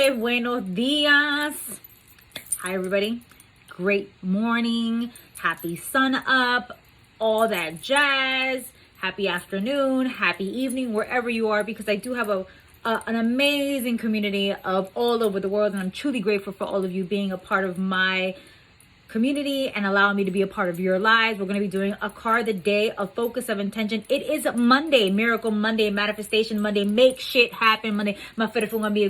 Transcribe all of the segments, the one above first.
noches, buenos días. Hi, everybody. Great morning. Happy sun up. All that jazz. Happy afternoon. Happy evening, wherever you are, because I do have an amazing community of all over the world, and I'm truly grateful for all of you being a part of my community and allowing me to be a part of your lives. We're going to be doing a card a day, a focus of intention. It is Monday, Miracle Monday, Manifestation Monday, Make Shit Happen Monday. Monday.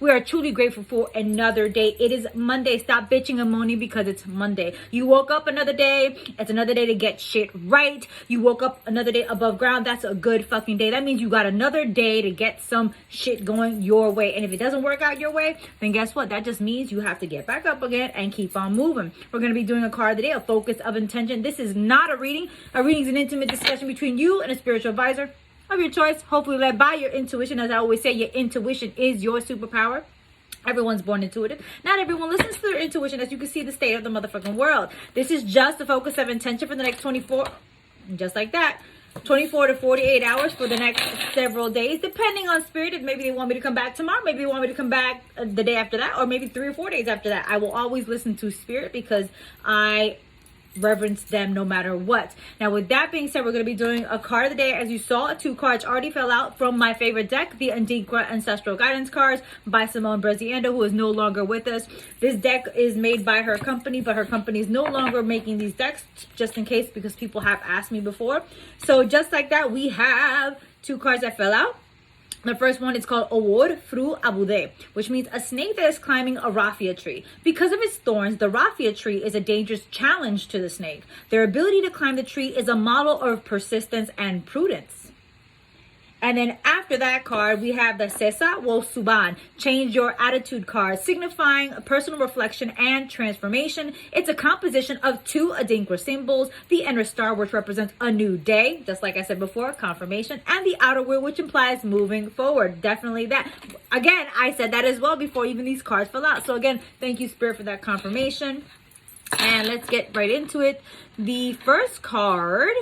We are truly grateful for another day. It is Monday. Stop bitching and moaning because it's Monday. You woke up another day. It's another day to get shit right. You woke up another day above ground. That's a good fucking day. That means you got another day to get some shit going your way. And if it doesn't work out your way, then guess what? That just means you have to get back up again and keep on moving. We're going to be doing a card today, a focus of intention. This is not a reading. A reading is an intimate discussion between you and a spiritual advisor of your choice, hopefully led by your intuition. As I always say, your intuition is your superpower. Everyone's born intuitive. Not everyone listens to their intuition, as you can see the state of the motherfucking world. This is just a focus of intention for the next 24, just like that. 24 to 48 hours for the next several days, depending on spirit. If maybe they want me to come back tomorrow, maybe they want me to come back the day after that, or maybe 3 or 4 days after that. I will always listen to spirit because I reverence them no matter what. Now, with that being said, we're going to be doing a card of the day. As you saw, 2 cards already fell out from my favorite deck, the Adinkra Ancestral Guidance cards by Simone Bresi-Ando, who is no longer with us. This deck is made by her company, but her company is no longer making these decks, just in case, because people have asked me before. So just like that, we have 2 cards that fell out. The first one is called Owo Foro Adobe, which means a snake that is climbing a raffia tree. Because of its thorns, the raffia tree is a dangerous challenge to the snake. Their ability to climb the tree is a model of persistence and prudence. And then after that card, we have the Sesa Wo Suban, change your attitude card, signifying personal reflection and transformation. It's a composition of 2 Adinkra symbols, the inner star, which represents a new day, just like I said before, confirmation, and the outer wheel, which implies moving forward. Definitely that. Again, I said that as well before even these cards fell out. So again, thank you, Spirit, for that confirmation. And let's get right into it. The first card,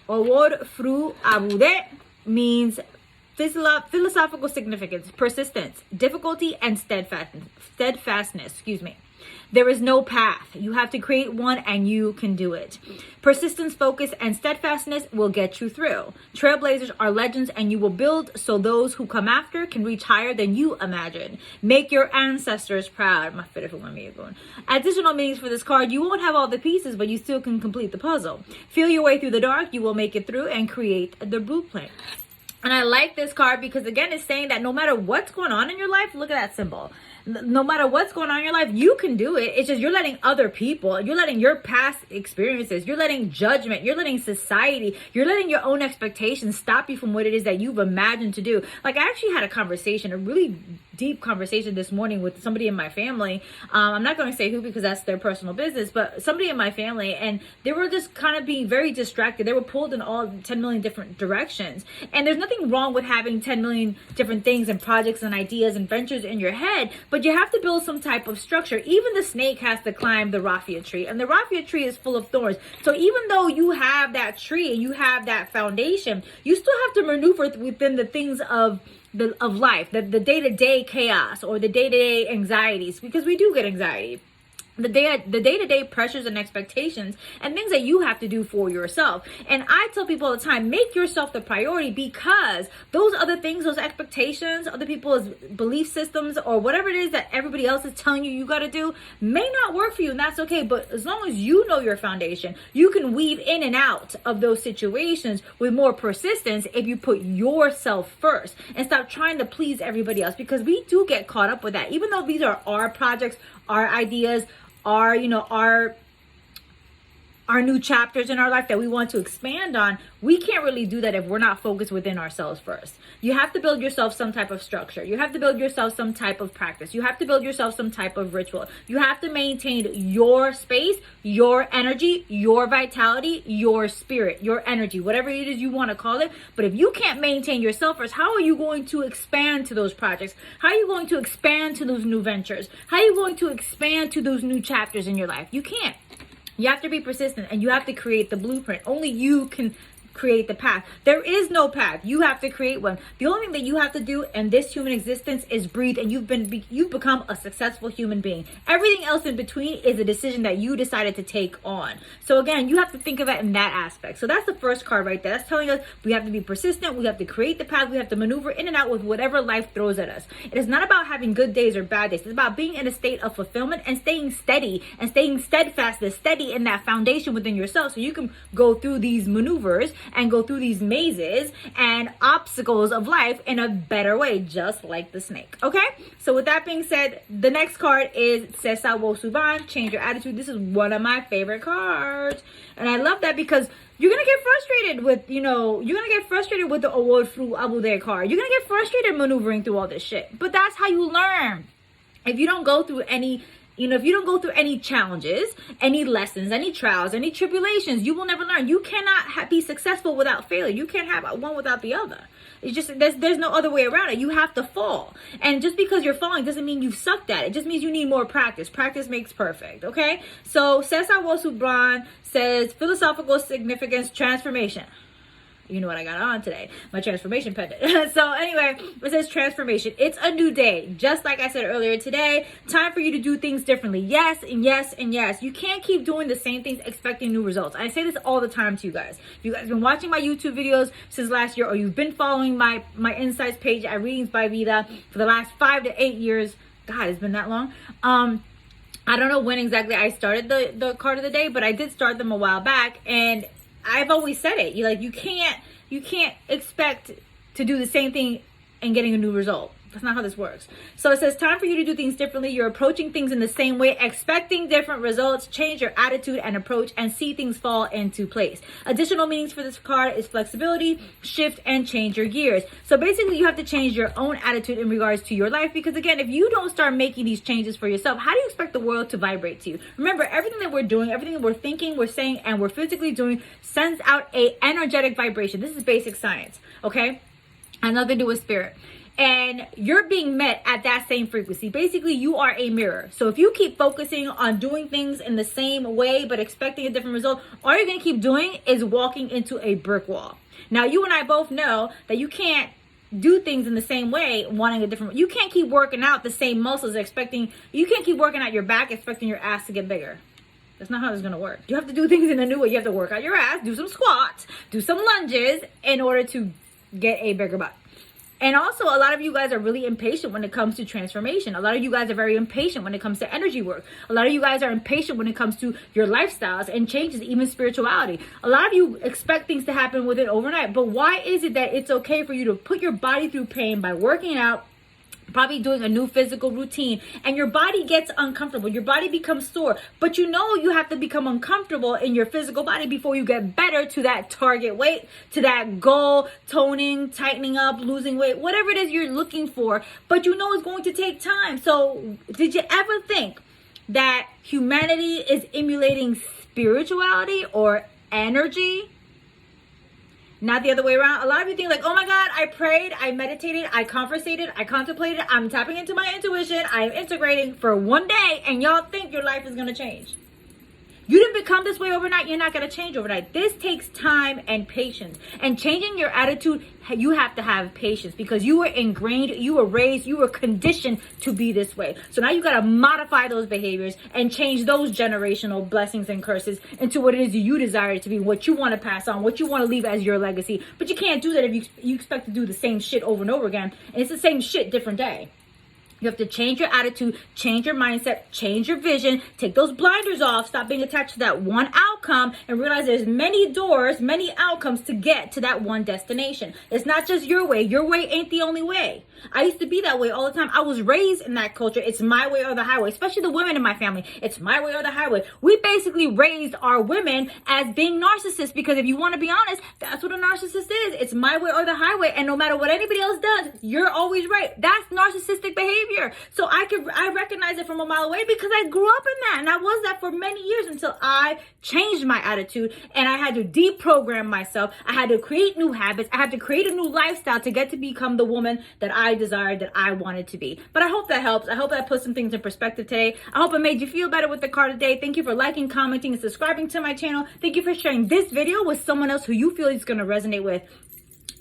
Owo Foro Adobe, means philosophical significance, persistence, difficulty, and steadfastness. There is no path. You have to create one, and you can do it. Persistence, focus, and steadfastness will get you through. Trailblazers are legends, and you will build so those who come after can reach higher than you imagine. Make your ancestors proud. Additional meanings for this card: you won't have all the pieces, but you still can complete the puzzle. Feel your way through the dark. You will make it through and create the blueprint. And I like this card because, again, it's saying that no matter what's going on in your life, look at that symbol. No matter what's going on in your life, you can do it. It's just you're letting other people, you're letting your past experiences, you're letting judgment, you're letting society, you're letting your own expectations stop you from what it is that you've imagined to do. Like, I actually had a conversation, a really deep conversation this morning with somebody in my family. I'm not going to say who because that's their personal business, but somebody in my family, and they were just kind of being very distracted. They were pulled in all 10 million different directions. And there's nothing wrong with having 10 million different things and projects and ideas and ventures in your head, but you have to build some type of structure. Even the snake has to climb the raffia tree, and the raffia tree is full of thorns. So even though you have that tree and you have that foundation, you still have to maneuver within the things of life, the day-to-day chaos or the day-to-day anxieties, because we do get anxiety. The day-to-day pressures and expectations and things that you have to do for yourself. And I tell people all the time, make yourself the priority, because those other things, those expectations, other people's belief systems, or whatever it is that everybody else is telling you got to do, may not work for you, and that's okay. But as long as you know your foundation, you can weave in and out of those situations with more persistence if you put yourself first and stop trying to please everybody else, because we do get caught up with that. Even though these are our projects, our ideas, our new chapters in our life that we want to expand on, we can't really do that if we're not focused within ourselves first. You have to build yourself some type of structure. You have to build yourself some type of practice. You have to build yourself some type of ritual. You have to maintain your space, your energy, your vitality, your spirit, your energy, whatever it is you want to call it. But if you can't maintain yourself first, how are you going to expand to those projects? How are you going to expand to those new ventures? How are you going to expand to those new chapters in your life? You can't. You have to be persistent, and you have to create the blueprint. Only you can create the path. There is no path. You have to create one. The only thing that you have to do in this human existence is breathe, and you've become a successful human being. Everything else in between is a decision that you decided to take on. So again, you have to think of it in that aspect. So that's the first card right there. That's telling us we have to be persistent. We have to create the path. We have to maneuver in and out with whatever life throws at us. It is not about having good days or bad days. It's about being in a state of fulfillment and staying steady and staying steadfast and steady in that foundation within yourself, so you can go through these maneuvers and go through these mazes and obstacles of life in a better way, just like the snake. Okay, so with that being said, the next card is Sesa Wo Suban, change your attitude. This is one of my favorite cards, and I love that because you're gonna get frustrated with, the Owo Foro Adobe card. You're gonna get frustrated maneuvering through all this shit, but that's how you learn. If you don't go through any challenges, any lessons, any trials, any tribulations, you will never learn. You cannot be successful without failure. You can't have one without the other. It's just, there's no other way around it. You have to fall. And just because you're falling doesn't mean you've sucked at it. It just means you need more practice. Practice makes perfect, okay? So, Sesa Wo Suban says, philosophical significance, transformation. You know what I got on today, my transformation pendant. So anyway, it says transformation. It's a new day. Just like I said earlier today, time for you to do things differently. Yes, and yes, and yes. You can't keep doing the same things expecting new results. I say this all the time to you guys. If you guys have been watching my YouTube videos since last year, or you've been following my insights page at Readings by Vida for the last 5 to 8 years, God, it's been that long. I don't know when exactly I started the card of the day, but I did start them a while back, and I've always said it. You can't expect to do the same thing and getting a new result. That's not how this works. So it says, time for you to do things differently. You're approaching things in the same way, expecting different results. Change your attitude and approach and see things fall into place. Additional meanings for this card is flexibility, shift, and change your gears. So basically, you have to change your own attitude in regards to your life, because again, if you don't start making these changes for yourself, how do you expect the world to vibrate to you? Remember, everything that we're doing, everything that we're thinking, we're saying, and we're physically doing sends out a energetic vibration. This is basic science, okay? And nothing to do with spirit. And you're being met at that same frequency. Basically, you are a mirror. So if you keep focusing on doing things in the same way but expecting a different result, all you're going to keep doing is walking into a brick wall. Now, you and I both know that you can't do things in the same way wanting a different. You can't keep working out the same muscles you can't keep working out your back expecting your ass to get bigger. That's not how it's going to work. You have to do things in a new way. You have to work out your ass, do some squats, do some lunges in order to get a bigger butt. And also, a lot of you guys are really impatient when it comes to transformation. A lot of you guys are very impatient when it comes to energy work. A lot of you guys are impatient when it comes to your lifestyles and changes, even spirituality. A lot of you expect things to happen within overnight. But why is it that it's okay for you to put your body through pain by working out, probably doing a new physical routine, and your body gets uncomfortable, your body becomes sore, but you know you have to become uncomfortable in your physical body before you get better to that target weight, to that goal, toning, tightening up, losing weight, whatever it is you're looking for, but you know it's going to take time. So did you ever think that humanity is emulating spirituality or energy? Not the other way around. A lot of you think like, oh my God, I prayed, I meditated, I conversated, I contemplated, I'm tapping into my intuition, I'm integrating for one day, and y'all think your life is going to change. You didn't become this way overnight. You're not going to change overnight. This takes time and patience. And changing your attitude, you have to have patience, because you were ingrained, you were raised, you were conditioned to be this way. So now you got to modify those behaviors and change those generational blessings and curses into what it is you desire it to be, what you want to pass on, what you want to leave as your legacy. But you can't do that if you expect to do the same shit over and over again. And it's the same shit, different day. You have to change your attitude, change your mindset, change your vision, take those blinders off, stop being attached to that one outcome, and realize there's many doors, many outcomes to get to that one destination. It's not just your way. Your way ain't the only way. I used to be that way all the time. I was raised in that culture. It's my way or the highway, especially the women in my family. It's my way or the highway. We basically raised our women as being narcissists, because if you want to be honest, that's what a narcissist is. It's my way or the highway, and no matter what anybody else does, you're always right. That's narcissistic behavior. behavior. So I recognize it from a mile away because I grew up in that, and I was that for many years until I changed my attitude and I had to deprogram myself. I had to create new habits. I had to create a new lifestyle to get to become the woman that I desired, that I wanted to be. But I hope that helps. I hope that put some things in perspective today. I hope it made you feel better with the card today. Thank you for liking, commenting, and subscribing to my channel. Thank you for sharing this video with someone else who you feel is going to resonate with.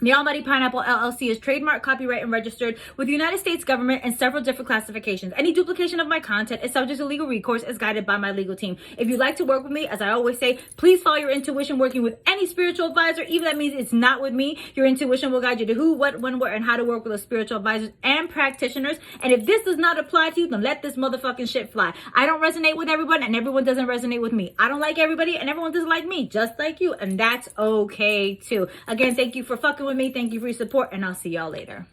The Almighty Pineapple LLC is trademarked, copyright, and registered with the United States government and several different classifications. Any duplication of my content is subject to legal recourse as guided by my legal team. If you'd like to work with me, as I always say, please follow your intuition working with any spiritual advisor. Even that means it's not with me. Your intuition will guide you to who, what, when, where, and how to work with those spiritual advisors and practitioners. And if this does not apply to you, then let this motherfucking shit fly. I don't resonate with everyone, and everyone doesn't resonate with me. I don't like everybody, and everyone doesn't like me, just like you. And that's okay too. Again, thank you for fucking with me. Thank you for your support, and I'll see y'all later.